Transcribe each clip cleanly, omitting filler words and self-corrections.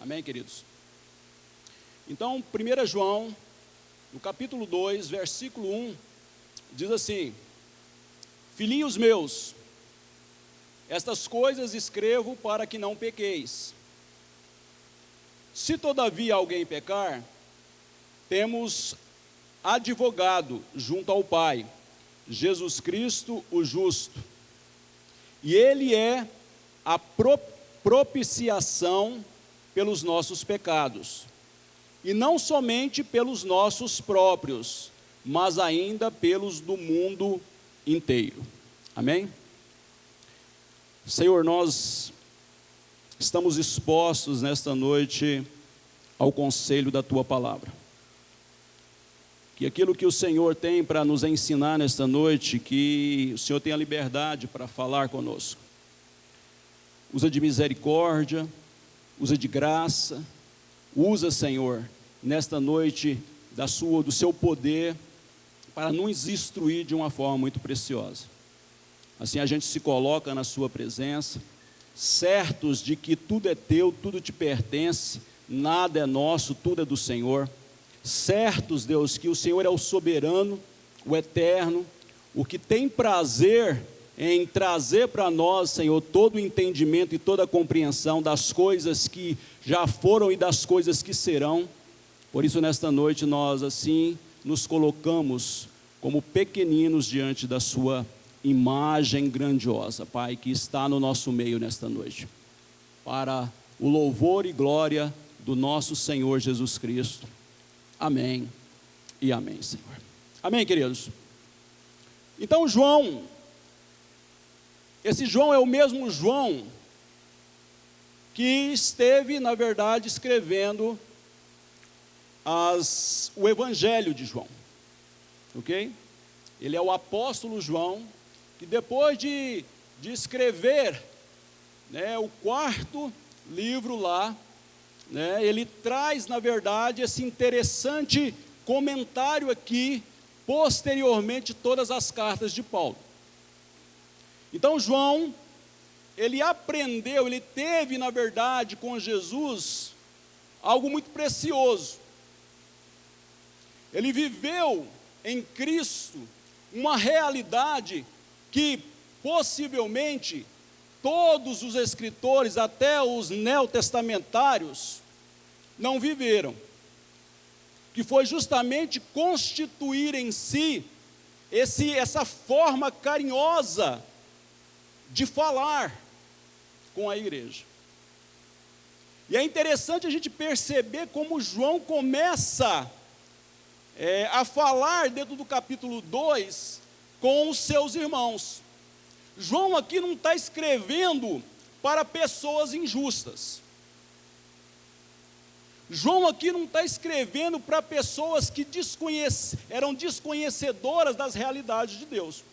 Amém, queridos? Então, 1 João, no capítulo 2, versículo 1, diz assim: Filhinhos meus, estas coisas escrevo para que não pequeis. Se todavia alguém pecar, temos advogado junto ao Pai, Jesus Cristo o justo. E Ele é a propiciação pelos nossos pecados. E não somente pelos nossos próprios, mas ainda pelos do mundo inteiro. Amém? Senhor, nós estamos expostos nesta noite ao conselho da Tua palavra. Que aquilo que o Senhor tem para nos ensinar nesta noite, que o Senhor tenha liberdade para falar conosco. Usa de misericórdia, usa de graça, usa, Senhor, nesta noite do seu poder, para nos instruir de uma forma muito preciosa. Assim a gente se coloca na sua presença, certos de que tudo é teu, tudo te pertence, nada é nosso, tudo é do Senhor. Certos, Deus, que o Senhor é o soberano, o eterno, o que tem prazer em trazer para nós, Senhor, todo o entendimento e toda a compreensão das coisas que já foram e das coisas que serão. Por isso, nesta noite, nós assim nos colocamos como pequeninos diante da sua imagem grandiosa, Pai, que está no nosso meio nesta noite, para o louvor e glória do nosso Senhor Jesus Cristo. Amém e amém, Senhor. Amém, queridos? Então, João, esse João é o mesmo João que esteve, na verdade, escrevendo o Evangelho de João, ok? Ele é o apóstolo João, que depois de escrever, né, o 4º livro lá, né, ele traz, na verdade, esse interessante comentário aqui, posteriormente, todas as cartas de Paulo. Então, João, ele aprendeu, ele teve, na verdade, com Jesus, algo muito precioso. Ele viveu em Cristo uma realidade que, possivelmente, todos os escritores, até os neotestamentários, não viveram, que foi justamente constituir em si essa forma carinhosa de falar com a igreja. E é interessante a gente perceber como João começa a falar dentro do capítulo 2 com os seus irmãos. João aqui não está escrevendo para pessoas injustas. João aqui não está escrevendo para pessoas que eram desconhecedoras das realidades de Deus.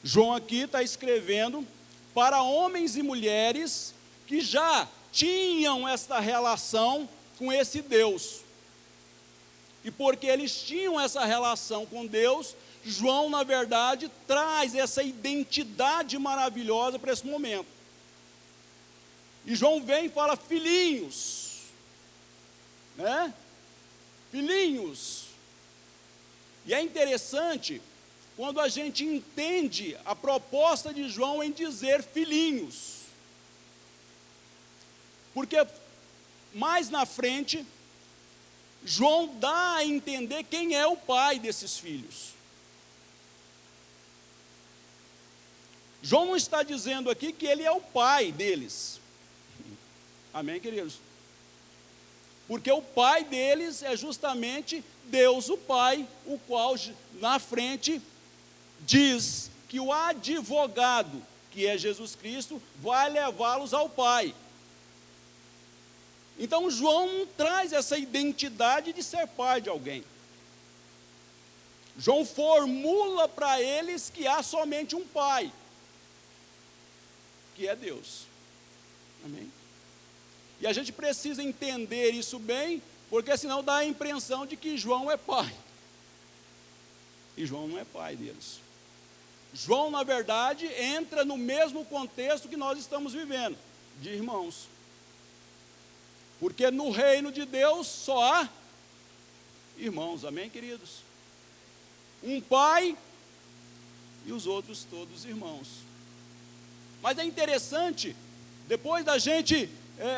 João aqui está escrevendo para homens e mulheres que já tinham essa relação com esse Deus. E porque eles tinham essa relação com Deus, João, na verdade, traz essa identidade maravilhosa para esse momento. E João vem e fala: filhinhos, né? Filhinhos. E é interessante quando a gente entende a proposta de João em dizer filhinhos. Porque mais na frente, João dá a entender quem é o pai desses filhos. João não está dizendo aqui que ele é o pai deles. Amém, queridos? Porque o pai deles é justamente Deus, o Pai, o qual na frente diz que o advogado, que é Jesus Cristo, vai levá-los ao Pai. Então João não traz essa identidade de ser pai de alguém. João formula para eles que há somente um pai, que é Deus. Amém? E a gente precisa entender isso bem, porque senão dá a impressão de que João é pai. E João não é pai deles. João, na verdade, entra no mesmo contexto que nós estamos vivendo, de irmãos. Porque no reino de Deus só há irmãos, amém, queridos? Um pai e os outros todos irmãos. Mas é interessante, depois da gente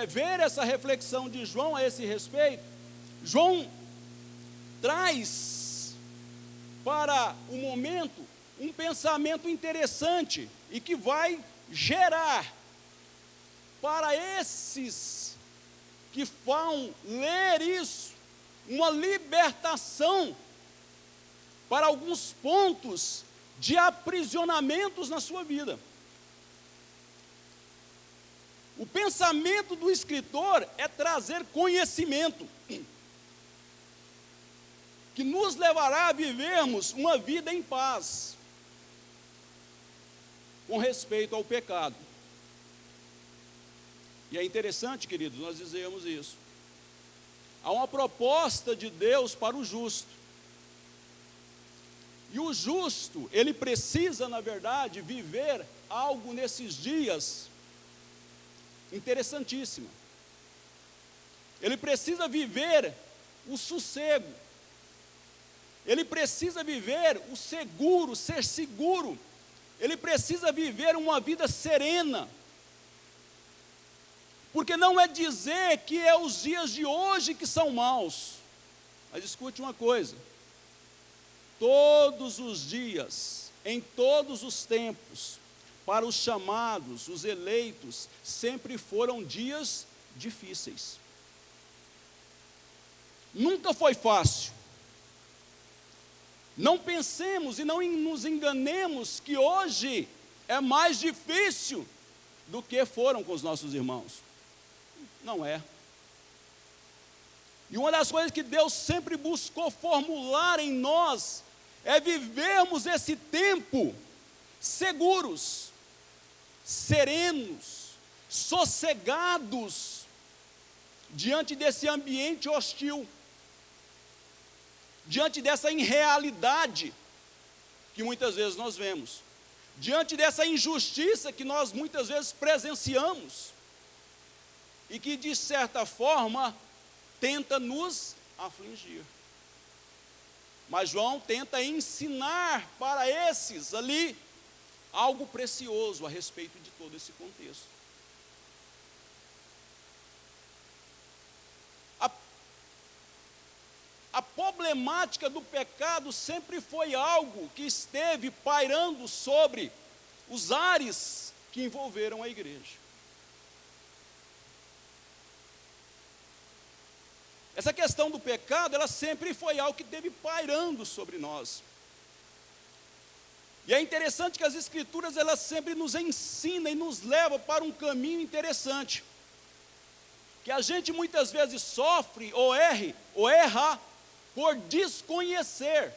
ver essa reflexão de João a esse respeito, João traz para o momento um pensamento interessante e que vai gerar para esses que vão ler isso uma libertação para alguns pontos de aprisionamentos na sua vida. O pensamento do escritor é trazer conhecimento que nos levará a vivermos uma vida em paz com respeito ao pecado. E é interessante, queridos, nós dizemos isso. Há uma proposta de Deus para o justo. E o justo, ele precisa, na verdade, viver algo nesses dias interessantíssimo. Ele precisa viver o sossego. Ele precisa viver o seguro, ser seguro. Ele precisa viver uma vida serena. Porque não é dizer que é os dias de hoje que são maus. Mas escute uma coisa. Todos os dias, em todos os tempos, para os chamados, os eleitos, sempre foram dias difíceis. Nunca foi fácil. Não pensemos e não nos enganemos que hoje é mais difícil do que foram com os nossos irmãos. Não é. E uma das coisas que Deus sempre buscou formular em nós é vivermos esse tempo seguros, serenos, sossegados diante desse ambiente hostil, diante dessa irrealidade que muitas vezes nós vemos, diante dessa injustiça que nós muitas vezes presenciamos e que de certa forma tenta nos afligir. Mas João tenta ensinar para esses ali algo precioso a respeito de todo esse contexto. A problemática do pecado sempre foi algo que esteve pairando sobre os ares que envolveram a igreja. Essa questão do pecado, ela sempre foi algo que esteve pairando sobre nós. E é interessante que as escrituras, elas sempre nos ensinam e nos levam para um caminho interessante. Que a gente muitas vezes sofre ou erra por desconhecer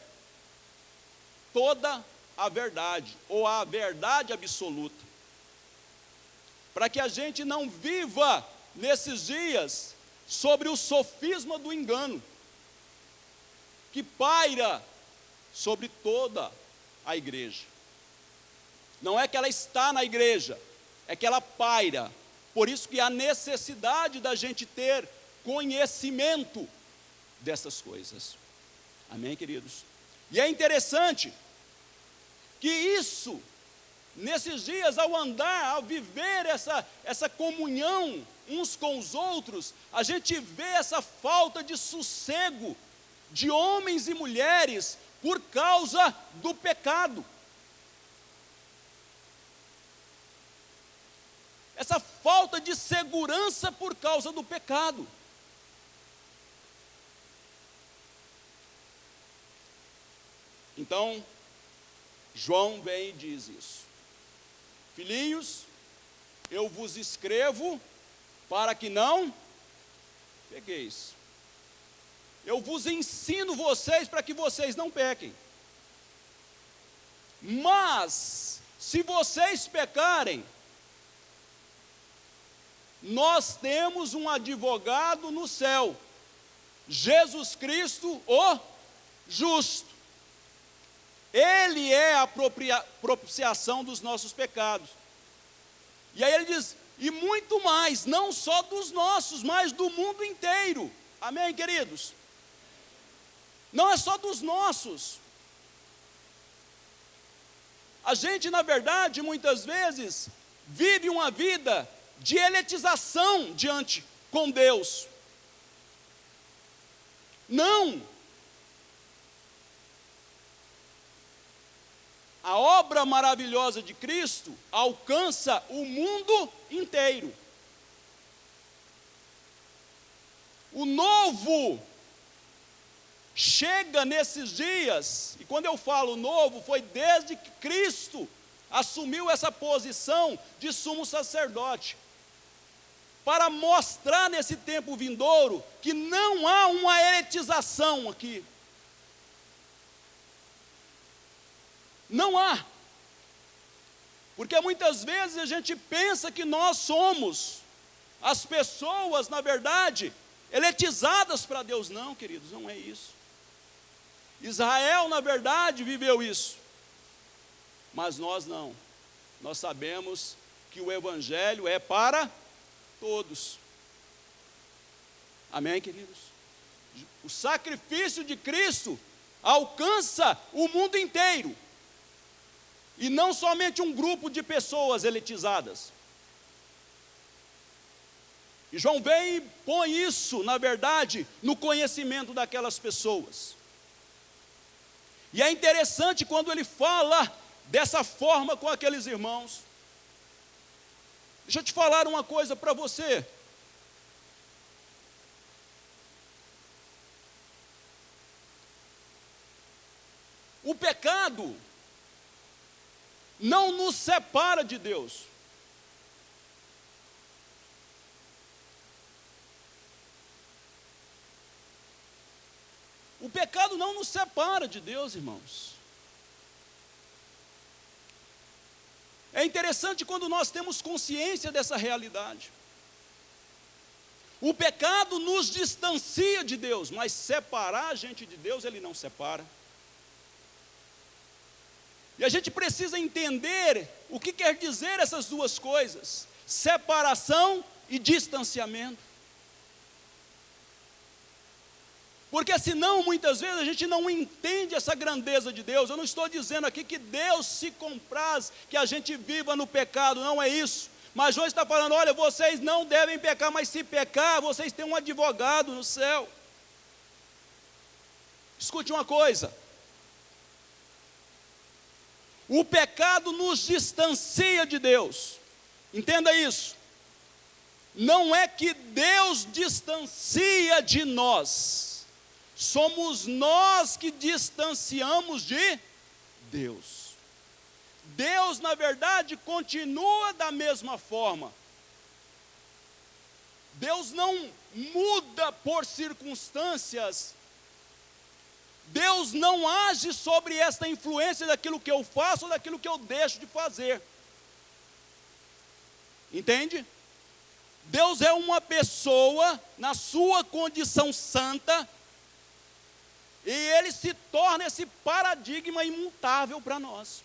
toda a verdade, ou a verdade absoluta. Para que a gente não viva nesses dias sobre o sofisma do engano, que paira sobre toda a igreja. Não é que ela está na igreja, é que ela paira. Por isso que há necessidade da gente ter conhecimento dessas coisas. Amém, queridos? E é interessante que isso, nesses dias, ao andar, ao viver essa comunhão uns com os outros, a gente vê essa falta de sossego de homens e mulheres por causa do pecado. Essa falta de segurança por causa do pecado. Então, João vem e diz isso. Filhinhos, eu vos escrevo para que não pequeis. Eu vos ensino vocês para que vocês não pequem. Mas, se vocês pecarem, nós temos um advogado no céu, Jesus Cristo, o justo. Ele é a propiciação dos nossos pecados. E aí ele diz, e muito mais, não só dos nossos, mas do mundo inteiro. Amém, queridos? Não é só dos nossos. A gente, na verdade, muitas vezes, vive uma vida de eletização diante com Deus. Não! A obra maravilhosa de Cristo alcança o mundo inteiro. O novo chega nesses dias, e quando eu falo novo, foi desde que Cristo assumiu essa posição de sumo sacerdote, para mostrar nesse tempo vindouro que não há uma eletização aqui. Não há. Porque muitas vezes a gente pensa que nós somos as pessoas, na verdade, eletizadas para Deus. Não, queridos, não é isso. Israel, na verdade, viveu isso. Mas nós não. Nós sabemos que o Evangelho é para todos. Amém, queridos? O sacrifício de Cristo alcança o mundo inteiro. E não somente um grupo de pessoas elitizadas. E João vem e põe isso, na verdade, no conhecimento daquelas pessoas. E é interessante quando ele fala dessa forma com aqueles irmãos. Deixa eu te falar uma coisa para você. O pecado não nos separa de Deus. O pecado não nos separa de Deus, irmãos. É interessante quando nós temos consciência dessa realidade. O pecado nos distancia de Deus, mas separar a gente de Deus, Ele não separa. E a gente precisa entender o que quer dizer essas duas coisas: separação e distanciamento. Porque senão, muitas vezes, a gente não entende essa grandeza de Deus. Eu não estou dizendo aqui que Deus se compraz que a gente viva no pecado, não é isso. Mas João está falando, olha, vocês não devem pecar, mas se pecar, vocês têm um advogado no céu. Escute uma coisa. O pecado nos distancia de Deus. Entenda isso. Não é que Deus distancia de nós. Somos nós que distanciamos de Deus. Deus, na verdade, continua da mesma forma. Deus não muda por circunstâncias. Deus não age sobre esta influência daquilo que eu faço ou daquilo que eu deixo de fazer. Entende? Deus é uma pessoa na sua condição santa e Ele se torna esse paradigma imutável para nós.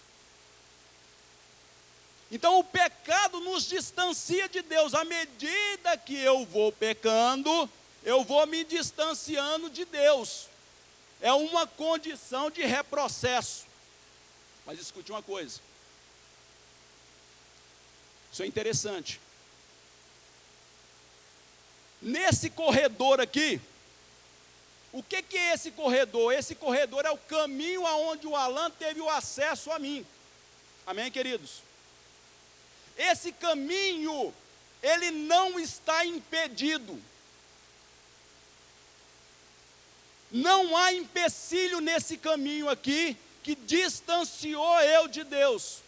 Então o pecado nos distancia de Deus. À medida que eu vou pecando, eu vou me distanciando de Deus. É uma condição de reprocesso. Mas escute uma coisa. Isso é interessante. Nesse corredor aqui, o que é esse corredor? Esse corredor é o caminho aonde o Alan teve o acesso a mim. Amém, queridos? Esse caminho, ele não está impedido. Não há empecilho nesse caminho aqui que distanciou eu de Deus.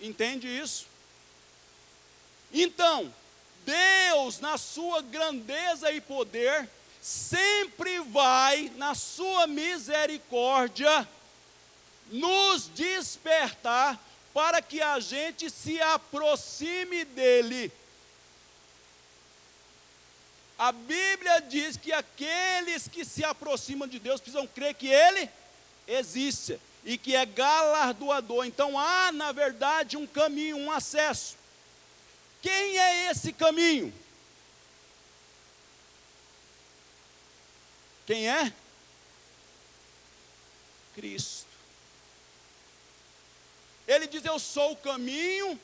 Entende isso? Então, Deus, na sua grandeza e poder, sempre vai, na sua misericórdia, nos despertar para que a gente se aproxime dEle. A Bíblia diz que aqueles que se aproximam de Deus precisam crer que Ele existe. e que é galardoador. Então há, na verdade, um caminho, um acesso. Quem é esse caminho? Quem é? Cristo. Ele diz: eu sou o caminho,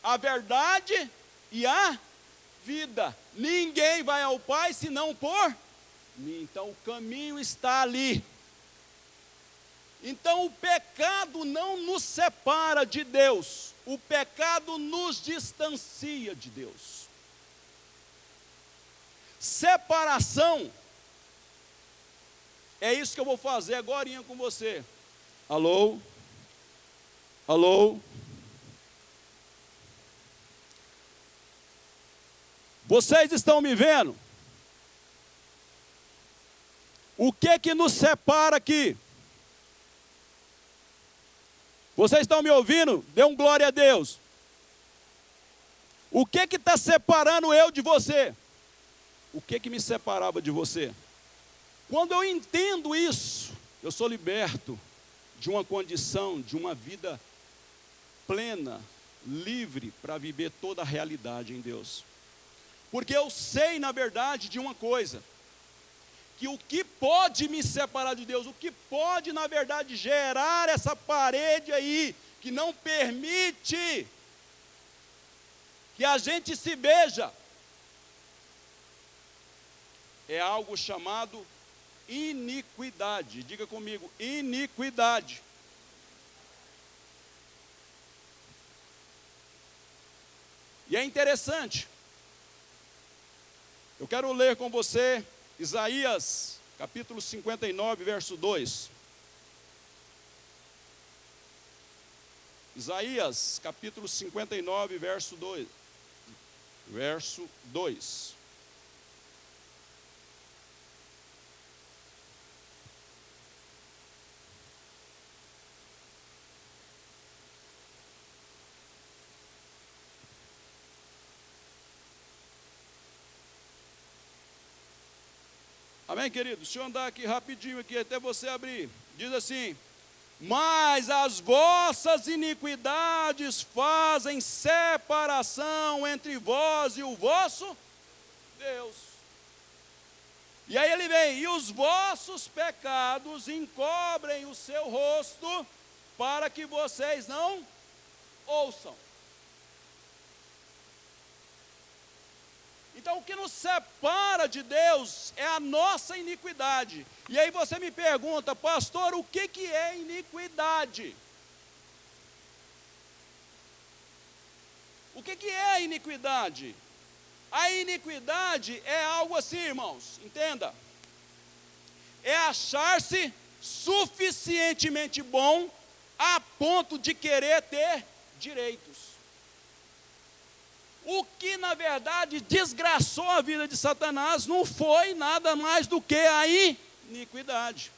a verdade e a vida. Ninguém vai ao Pai senão por mim. Então o caminho está ali. Então o pecado não nos separa de Deus. O pecado nos distancia de Deus. Separação. É isso que eu vou fazer agorinha com você. Alô? Alô? Vocês estão me vendo? O que nos separa aqui? Vocês estão me ouvindo? Dê um glória a Deus. O que está separando eu de você? O que me separava de você? Quando eu entendo isso, eu sou liberto de uma condição, de uma vida plena, livre, para viver toda a realidade em Deus. Porque eu sei, na verdade, de uma coisa, que o que pode me separar de Deus, o que pode, na verdade, gerar essa parede aí, que não permite que a gente se beija, é algo chamado iniquidade. Diga comigo, iniquidade. E é interessante, eu quero ler com você Isaías, capítulo 59, verso 2. Isaías, capítulo 59, verso 2. Verso 2. Amém, querido? Deixa eu andar aqui rapidinho aqui, até você abrir. Diz assim: mas as vossas iniquidades fazem separação entre vós e o vosso Deus. E aí ele vem: e os vossos pecados encobrem o seu rosto, para que vocês não ouçam. Então o que nos separa de Deus é a nossa iniquidade. E aí você me pergunta: pastor, o que é iniquidade? O que é a iniquidade? A iniquidade é algo assim, irmãos, entenda. É achar-se suficientemente bom a ponto de querer ter direitos. O que, na verdade, desgraçou a vida de Satanás não foi nada mais do que a iniquidade.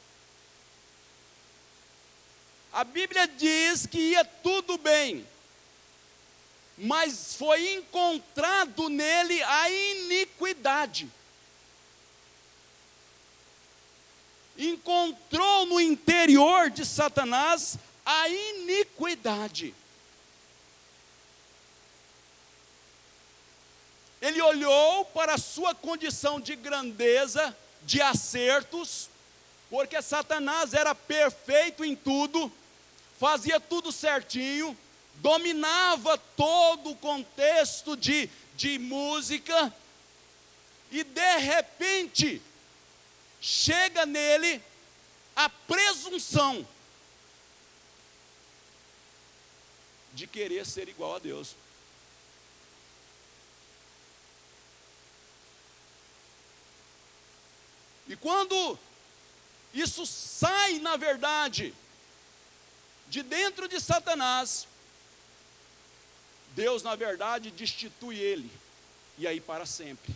A Bíblia diz que ia tudo bem, mas foi encontrado nele a iniquidade. Encontrou no interior de Satanás a iniquidade. Ele olhou para a sua condição de grandeza, de acertos, porque Satanás era perfeito em tudo, fazia tudo certinho, dominava todo o contexto de música, e de repente, chega nele a presunção de querer ser igual a Deus. E quando isso sai, na verdade, de dentro de Satanás, Deus, na verdade, destitui ele, e aí para sempre.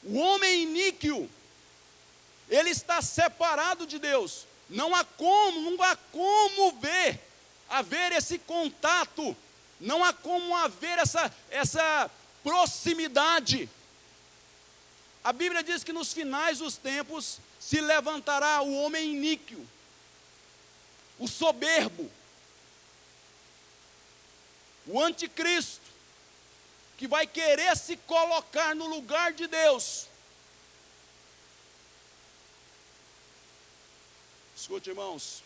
O homem iníquo, ele está separado de Deus. Não há como haver esse contato, não há como haver essa proximidade. A Bíblia diz que nos finais dos tempos se levantará o homem iníquo, o soberbo, o anticristo, que vai querer se colocar no lugar de Deus. Escute, irmãos.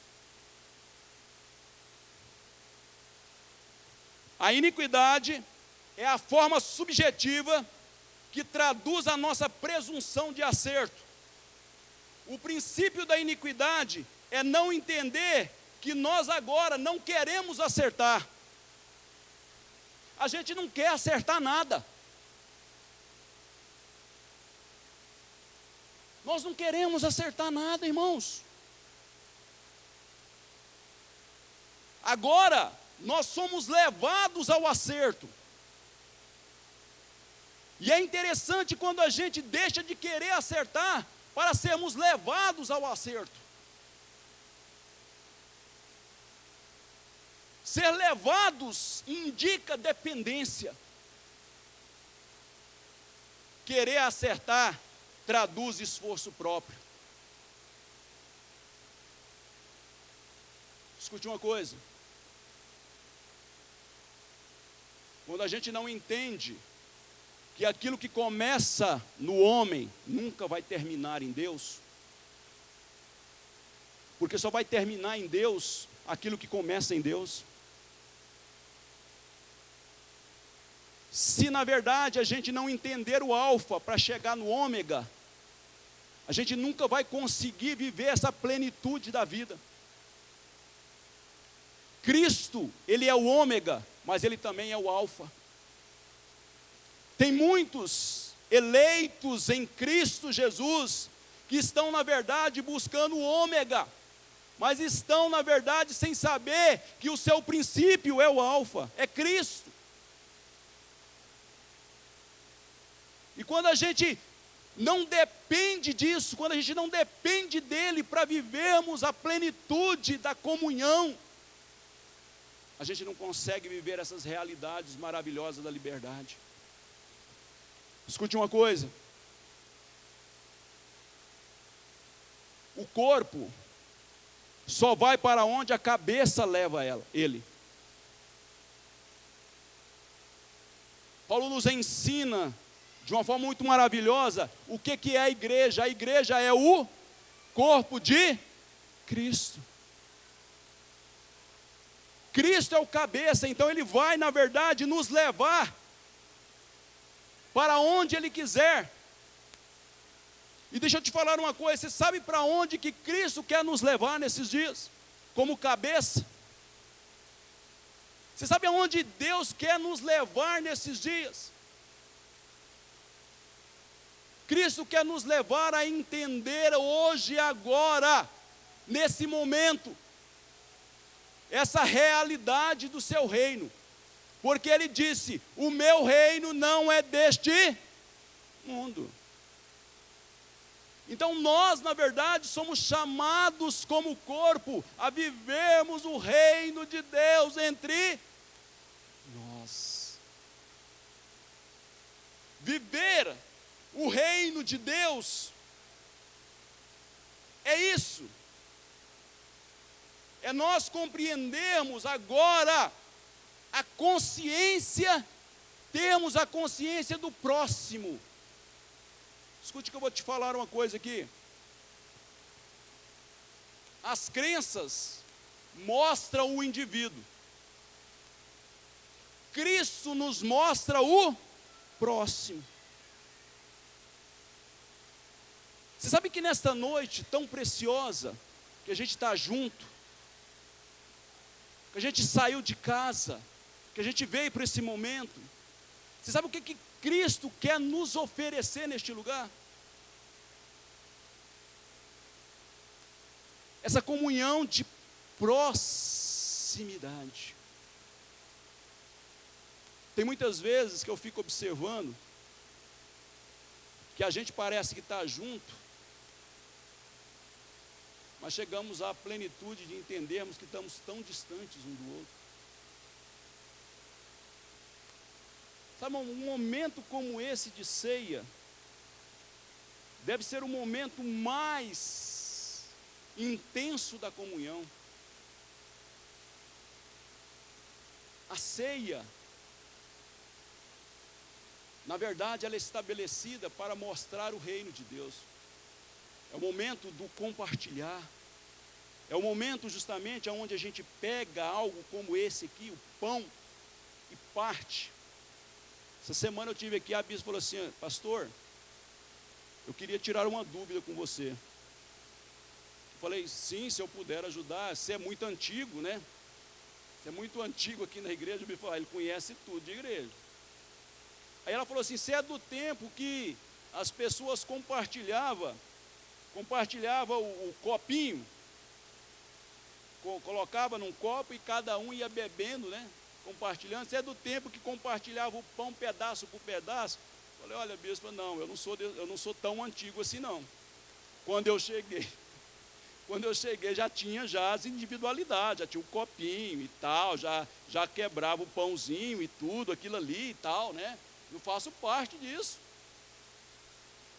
A iniquidade é a forma subjetiva que traduz a nossa presunção de acerto. O princípio da iniquidade é não entender que nós agora não queremos acertar. A gente não quer acertar nada. Nós não queremos acertar nada, irmãos. Agora, nós somos levados ao acerto. E é interessante quando a gente deixa de querer acertar para sermos levados ao acerto. Ser levados indica dependência. Querer acertar traduz esforço próprio. Escute uma coisa. Quando a gente não entende que aquilo que começa no homem nunca vai terminar em Deus, porque só vai terminar em Deus aquilo que começa em Deus. Se na verdade a gente não entender o alfa para chegar no ômega, a gente nunca vai conseguir viver essa plenitude da vida. Cristo, Ele é o ômega, mas Ele também é o alfa. Tem muitos eleitos em Cristo Jesus que estão na verdade buscando o ômega, mas estão na verdade sem saber que o seu princípio é o alfa, é Cristo. E quando a gente não depende disso, quando a gente não depende dele para vivermos a plenitude da comunhão, a gente não consegue viver essas realidades maravilhosas da liberdade. Escute uma coisa. O corpo só vai para onde a cabeça leva ele. Paulo nos ensina de uma forma muito maravilhosa o que é a igreja. A igreja é o corpo de Cristo. Cristo é o cabeça, então Ele vai, na verdade, nos levar para onde Ele quiser. E deixa eu te falar uma coisa, você sabe para onde que Cristo quer nos levar nesses dias? Como cabeça? Você sabe aonde Deus quer nos levar nesses dias? Cristo quer nos levar a entender hoje, agora, nesse momento, essa realidade do seu reino, porque Ele disse: o meu reino não é deste mundo. Então nós, na verdade, somos chamados como corpo a vivermos o reino de Deus entre nós. Viver o reino de Deus é isso. É nós compreendermos agora a consciência, termos a consciência do próximo. Escute que eu vou te falar uma coisa aqui. As crenças mostram o indivíduo. Cristo nos mostra o próximo. Você sabe que nesta noite tão preciosa, que a gente está junto, que a gente saiu de casa, que a gente veio para esse momento, você sabe o que Cristo quer nos oferecer neste lugar? Essa comunhão de proximidade. Tem muitas vezes que eu fico observando que a gente parece que está junto, mas chegamos à plenitude de entendermos que estamos tão distantes um do outro. Sabe, um momento como esse de ceia, deve ser o momento mais intenso da comunhão. A ceia, na verdade, ela é estabelecida para mostrar o reino de Deus. É o momento do compartilhar. É o momento justamente onde a gente pega algo como esse aqui, o pão, e parte. Essa semana eu tive aqui, a bispa falou assim: pastor, eu queria tirar uma dúvida com você. Eu falei: sim, se eu puder ajudar. Você é muito antigo, né? Você é muito antigo aqui na igreja. Eu me falei: ele conhece tudo de igreja. Aí ela falou assim: você é do tempo que as pessoas compartilhavam o copinho, colocava num copo e cada um ia bebendo, né? Compartilhando. Você é do tempo que compartilhava o pão pedaço por pedaço. Eu falei: olha, bispa, não, eu não sou tão antigo assim, não. Quando eu cheguei já tinha as individualidades, já tinha o copinho e tal, já quebrava o pãozinho e tudo, aquilo ali e tal, né? Eu faço parte disso.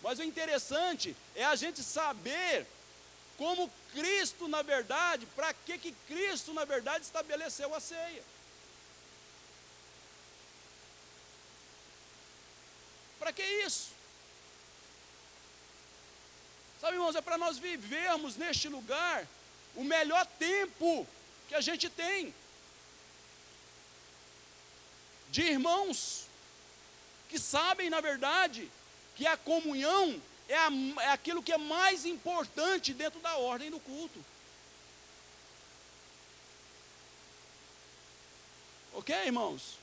Mas o interessante é a gente saber como Cristo, na verdade, para que Cristo, na verdade, estabeleceu a ceia. Para que isso? Sabe, irmãos, é para nós vivermos neste lugar o melhor tempo que a gente tem, de irmãos que sabem, na verdade, que a comunhão é aquilo que é mais importante dentro da ordem do culto. Ok, irmãos?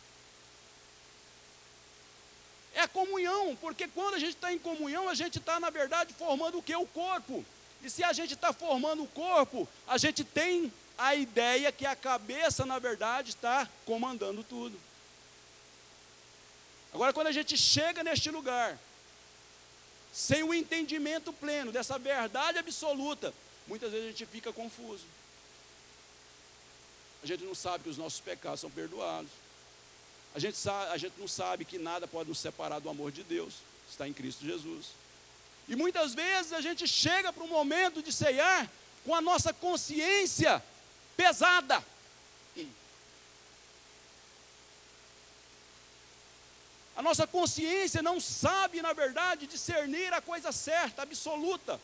É a comunhão, porque quando a gente está em comunhão, a gente está, na verdade, formando o que? O corpo. E se a gente está formando o corpo, a gente tem a ideia que a cabeça, na verdade, está comandando tudo. Agora, quando a gente chega neste lugar, sem o entendimento pleno dessa verdade absoluta, muitas vezes a gente fica confuso. A gente não sabe que os nossos pecados são perdoados. A gente não sabe que nada pode nos separar do amor de Deus, está em Cristo Jesus. E muitas vezes a gente chega para um momento de ceiar com a nossa consciência pesada. A nossa consciência não sabe, na verdade, discernir a coisa certa, absoluta.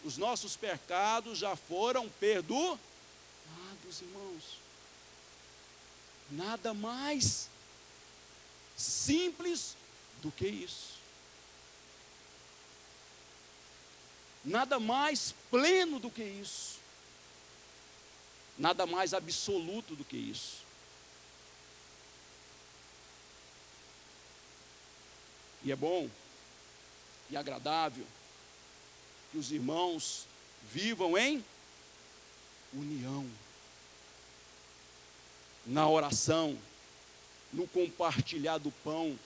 Os nossos pecados já foram perdoados, irmãos. Nada mais simples do que isso. Nada mais pleno do que isso. Nada mais absoluto do que isso. E é bom e agradável que os irmãos vivam em união, na oração, no compartilhar do pão,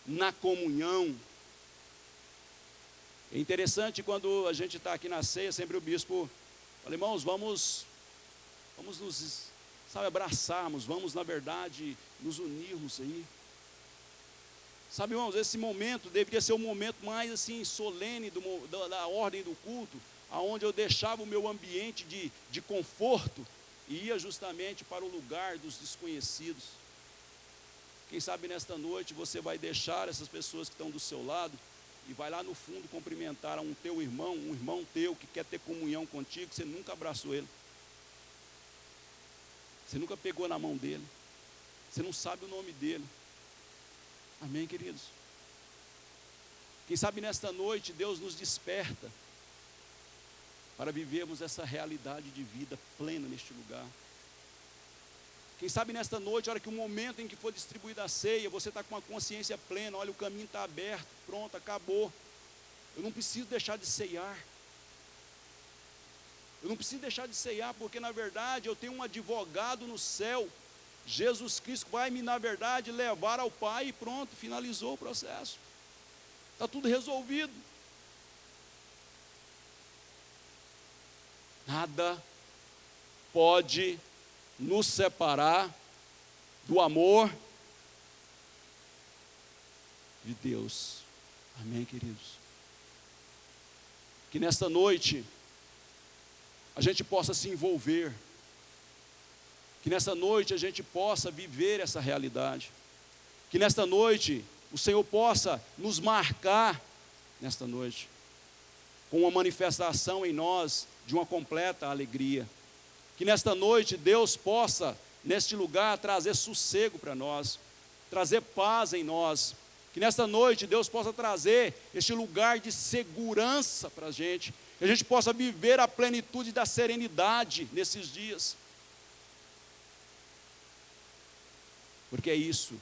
na comunhão. É interessante quando a gente está aqui na ceia, sempre o bispo fala: irmãos, vamos nos, abraçarmos, vamos, na verdade, nos unirmos aí. Sabe, irmãos, esse momento deveria ser o momento mais assim solene da ordem do culto, aonde eu deixava o meu ambiente de conforto e ia justamente para o lugar dos desconhecidos. Quem sabe nesta noite você vai deixar essas pessoas que estão do seu lado e vai lá no fundo cumprimentar um teu irmão, um irmão teu que quer ter comunhão contigo, que você nunca abraçou ele, você nunca pegou na mão dele, você não sabe o nome dele. Amém, queridos? Quem sabe nesta noite Deus nos desperta para vivermos essa realidade de vida plena neste lugar. Quem sabe nesta noite, a hora que o momento em que for distribuída a ceia, você está com uma consciência plena: olha, o caminho está aberto, pronto, acabou. Eu não preciso deixar de ceiar. Eu não preciso deixar de ceiar, porque na verdade eu tenho um advogado no céu. Jesus Cristo vai me, na verdade, levar ao Pai e pronto, finalizou o processo. Está tudo resolvido. Nada pode nos separar do amor de Deus. Amém, queridos? Que nesta noite a gente possa se envolver, que nesta noite a gente possa viver essa realidade, que nesta noite o Senhor possa nos marcar nesta noite, com uma manifestação em nós de uma completa alegria, que nesta noite Deus possa, neste lugar, trazer sossego para nós, trazer paz em nós, que nesta noite Deus possa trazer este lugar de segurança para a gente, que a gente possa viver a plenitude da serenidade nesses dias, porque é isso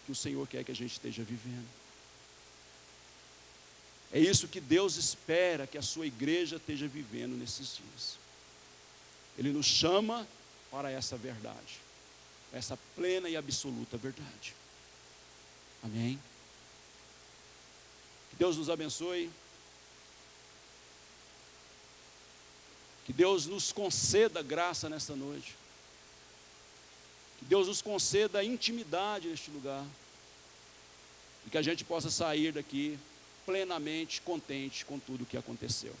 que o Senhor quer que a gente esteja vivendo, é isso que Deus espera que a sua igreja esteja vivendo nesses dias. Ele nos chama para essa verdade, essa plena e absoluta verdade. Amém? Que Deus nos abençoe, que Deus nos conceda graça nesta noite, que Deus nos conceda intimidade neste lugar, e que a gente possa sair daqui plenamente contente com tudo o que aconteceu.